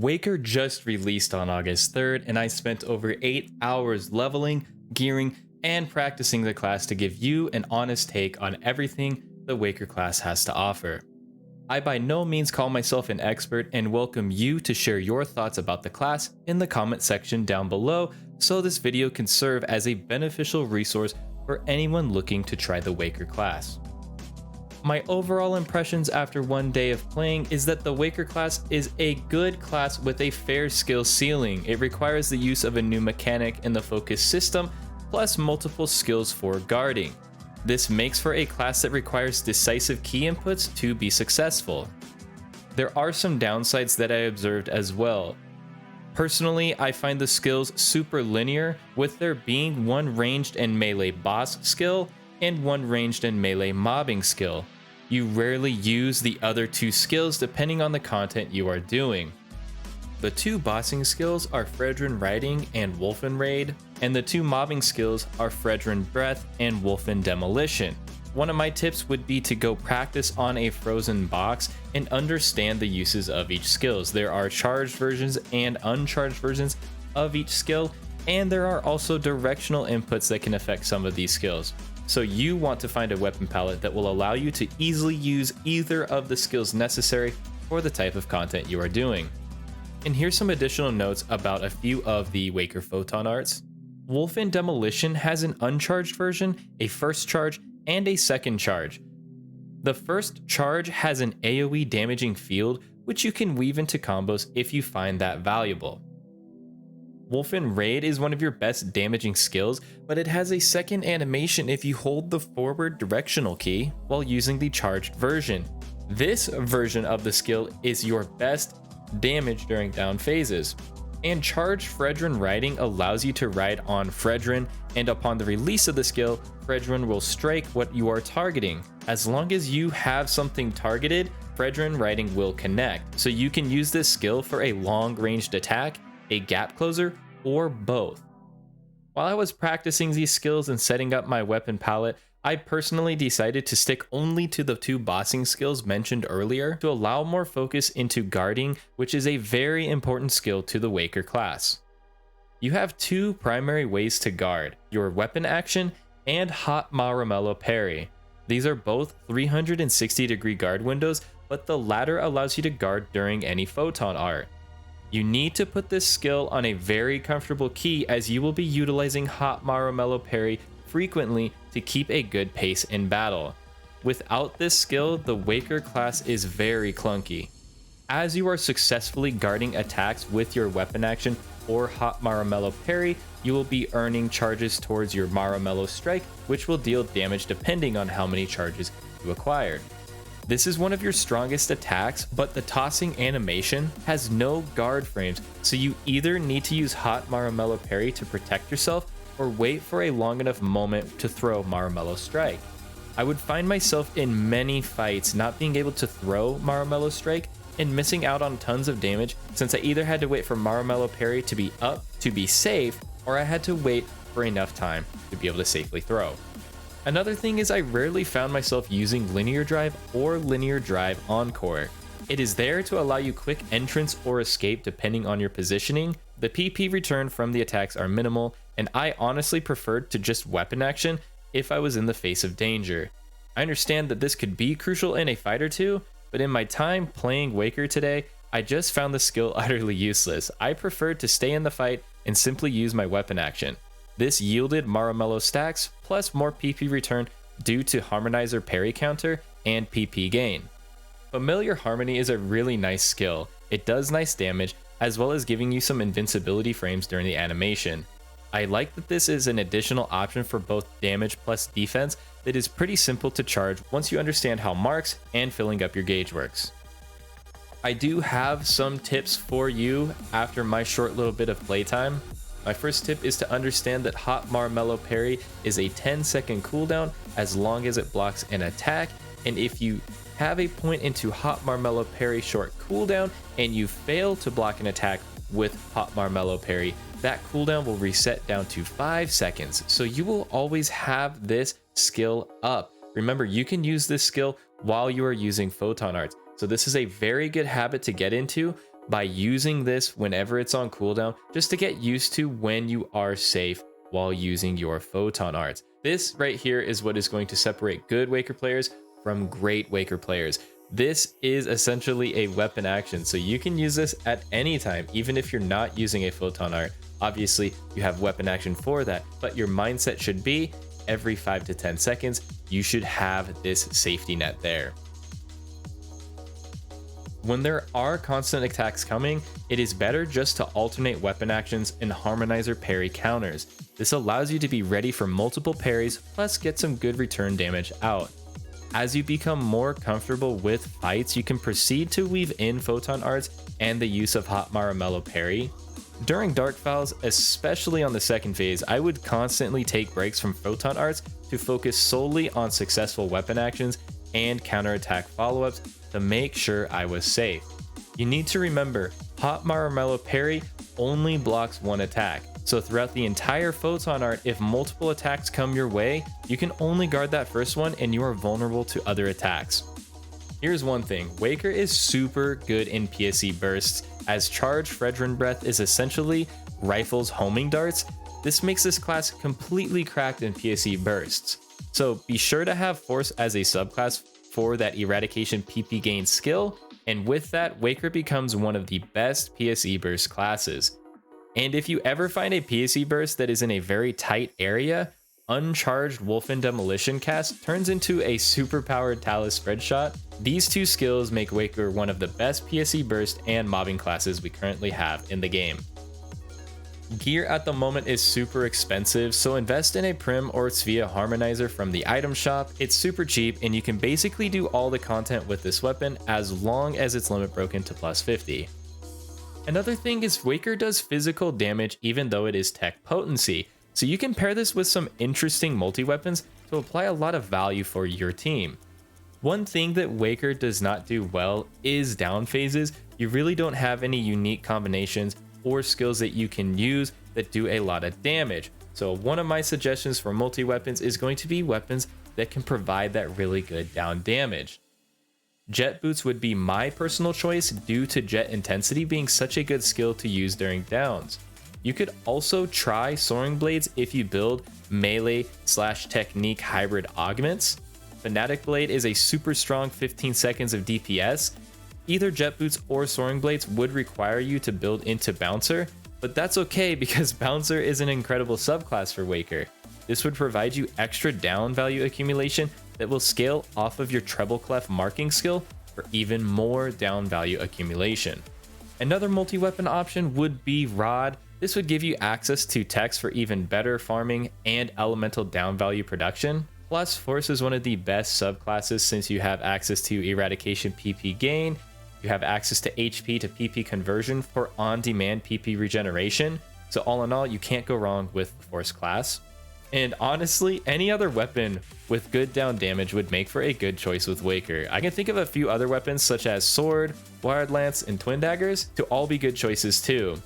Waker just released on August 3rd, and I spent over 8 hours leveling, gearing, and practicing the class to give you an honest take on everything the Waker class has to offer. I by no means call myself an expert and welcome you to share your thoughts about the class in the comment section down below, so this video can serve as a beneficial resource for anyone looking to try the Waker class. My overall impressions after one day of playing is that the Waker class is a good class with a fair skill ceiling. It requires the use of a new mechanic in the focus system, plus multiple skills for guarding. This makes for a class that requires decisive key inputs to be successful. There are some downsides that I observed as well. Personally, I find the skills super linear, with there being one ranged and melee boss skill and one ranged and melee mobbing skill. You rarely use the other two skills depending on the content you are doing. The two bossing skills are Fredrin Riding and Wolfen Raid, and the two mobbing skills are Fredrin Breath and Wolfen Demolition. One of my tips would be to go practice on a frozen box and understand the uses of each skills. There are charged versions and uncharged versions of each skill, and there are also directional inputs that can affect some of these skills. So you want to find a weapon palette that will allow you to easily use either of the skills necessary for the type of content you are doing. And here's some additional notes about a few of the Waker photon arts. Wolfen Demolition has an uncharged version, a first charge, and a second charge. The first charge has an AoE damaging field, which you can weave into combos if you find that valuable. Wolfen Raid is one of your best damaging skills, but it has a second animation if you hold the forward directional key while using the charged version. This version of the skill is your best damage during down phases. And charged Fredrin Riding allows you to ride on Fredrin, and upon the release of the skill, Fredrin will strike what you are targeting. As long as you have something targeted, Fredrin Riding will connect, so you can use this skill for a long-ranged attack, a gap closer, or both. While I was practicing these skills and setting up my weapon palette, I personally decided to stick only to the two bossing skills mentioned earlier to allow more focus into guarding, which is a very important skill to the Waker class. You have two primary ways to guard, your weapon action and hot Maramello parry. These are both 360-degree guard windows, but the latter allows you to guard during any photon art. You need to put this skill on a very comfortable key, as you will be utilizing hot Maramello parry frequently to keep a good pace in battle. Without this skill, the Waker class is very clunky. As you are successfully guarding attacks with your weapon action or hot Maramello parry, you will be earning charges towards your Maramello strike, which will deal damage depending on how many charges you acquired. This is one of your strongest attacks, but the tossing animation has no guard frames, so you either need to use hot Maramello parry to protect yourself or wait for a long enough moment to throw Maramello strike. I would find myself in many fights not being able to throw Maramello strike and missing out on tons of damage, since I either had to wait for Maramello parry to be up to be safe, or I had to wait for enough time to be able to safely throw. Another thing is I rarely found myself using linear drive or linear drive encore. It is there to allow you quick entrance or escape depending on your positioning. The PP return from the attacks are minimal, and I honestly preferred to just weapon action if I was in the face of danger. I understand that this could be crucial in a fight or two, but in my time playing Waker today, I just found the skill utterly useless. I preferred to stay in the fight and simply use my weapon action. This yielded Maramello stacks plus more PP return due to Harmonizer parry counter and PP gain. Familiar Harmony is a really nice skill. It does nice damage, as well as giving you some invincibility frames during the animation. I like that this is an additional option for both damage plus defense that is pretty simple to charge once you understand how marks and filling up your gauge works. I do have some tips for you after my short little bit of playtime. My first tip is to understand that hot Maramello parry is a 10-second cooldown as long as it blocks an attack, and if you have a point into hot Maramello parry short cooldown and you fail to block an attack with hot Maramello parry, that cooldown will reset down to 5 seconds, so you will always have this skill up. Remember, you can use this skill while you are using photon arts, so this is a very good habit to get into, by using this whenever it's on cooldown, just to get used to when you are safe while using your photon arts. This right here is what is going to separate good Waker players from great Waker players. This is essentially a weapon action, so you can use this at any time, even if you're not using a photon art. Obviously, you have weapon action for that, but your mindset should be every 5 to 10 seconds, you should have this safety net there. When there are constant attacks coming, it is better just to alternate weapon actions and Harmonizer parry counters. This allows you to be ready for multiple parries, plus get some good return damage out. As you become more comfortable with fights, you can proceed to weave in photon arts and the use of Hot Maramello parry. During Dark Fouls, especially on the second phase, I would constantly take breaks from photon arts to focus solely on successful weapon actions and counterattack follow-ups to make sure I was safe. You need to remember, Hot Maramello parry only blocks one attack, so throughout the entire photon art, if multiple attacks come your way, you can only guard that first one and you are vulnerable to other attacks. Here's one thing, Waker is super good in PSE bursts, as Charge Fredrin Breath is essentially Rifle's homing darts. This makes this class completely cracked in PSE bursts. So be sure to have Force as a subclass for that Eradication PP gain skill, and with that, Waker becomes one of the best PSE burst classes. And if you ever find a PSE burst that is in a very tight area, Uncharged Wolfen Demolition Cast turns into a superpowered Talus Spread Shot. These two skills make Waker one of the best PSE burst and mobbing classes we currently have in the game. Gear at the moment is super expensive, so invest in a Prim or Svea Harmonizer from the item shop. It's super cheap and you can basically do all the content with this weapon as long as it's limit broken to plus 50. Another thing is Waker does physical damage even though it is tech potency, so you can pair this with some interesting multi-weapons to apply a lot of value for your team. One thing that Waker does not do well is down phases. You really don't have any unique combinations or skills that you can use that do a lot of damage. So one of my suggestions for multi-weapons is going to be weapons that can provide that really good down damage. Jet boots would be my personal choice due to jet intensity being such a good skill to use during downs. You could also try soaring blades if you build melee/technique hybrid augments. Fanatic Blade is a super strong 15 seconds of DPS. Either jet boots or soaring blades would require you to build into Bouncer, but that's okay because Bouncer is an incredible subclass for Waker. This would provide you extra down value accumulation that will scale off of your treble clef marking skill for even more down value accumulation. Another multi-weapon option would be Rod. This would give you access to techs for even better farming and elemental down value production. Plus, Force is one of the best subclasses since you have access to Eradication PP gain, you have access to HP to PP conversion for on-demand PP regeneration, so all in all, you can't go wrong with the Force class. And honestly, any other weapon with good down damage would make for a good choice with Waker. I can think of a few other weapons such as Sword, Wired Lance, and Twin Daggers to all be good choices too.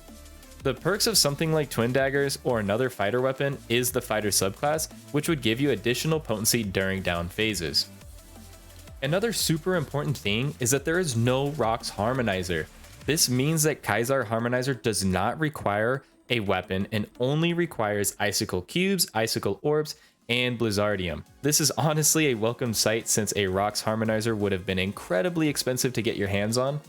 The perks of something like Twin Daggers or another fighter weapon is the Fighter subclass, which would give you additional potency during down phases. Another super important thing is that there is no Roks Harmonizer. This means that Kaisar Harmonizer does not require a weapon and only requires Icicle Cubes, Icicle Orbs, and Blizzardium. This is honestly a welcome sight since a Roks Harmonizer would have been incredibly expensive to get your hands on.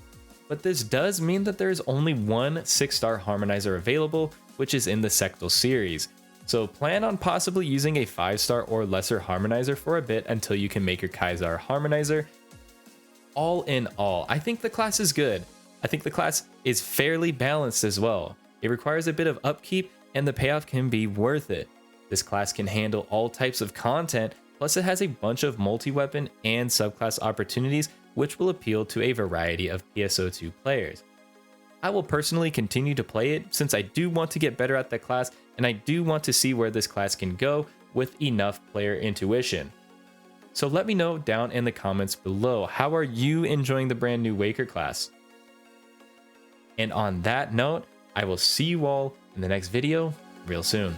But this does mean that there is only one 6-star Harmonizer available, which is in the Sectal series. So plan on possibly using a 5-star or lesser Harmonizer for a bit until you can make your Kaisar Harmonizer. All in all, I think the class is good. I think the class is fairly balanced as well. It requires a bit of upkeep and the payoff can be worth it. This class can handle all types of content, plus it has a bunch of multi-weapon and subclass opportunities which will appeal to a variety of PSO2 players. I will personally continue to play it since I do want to get better at the class and I do want to see where this class can go with enough player intuition. So let me know down in the comments below, how are you enjoying the brand new Waker class? And on that note, I will see you all in the next video real soon.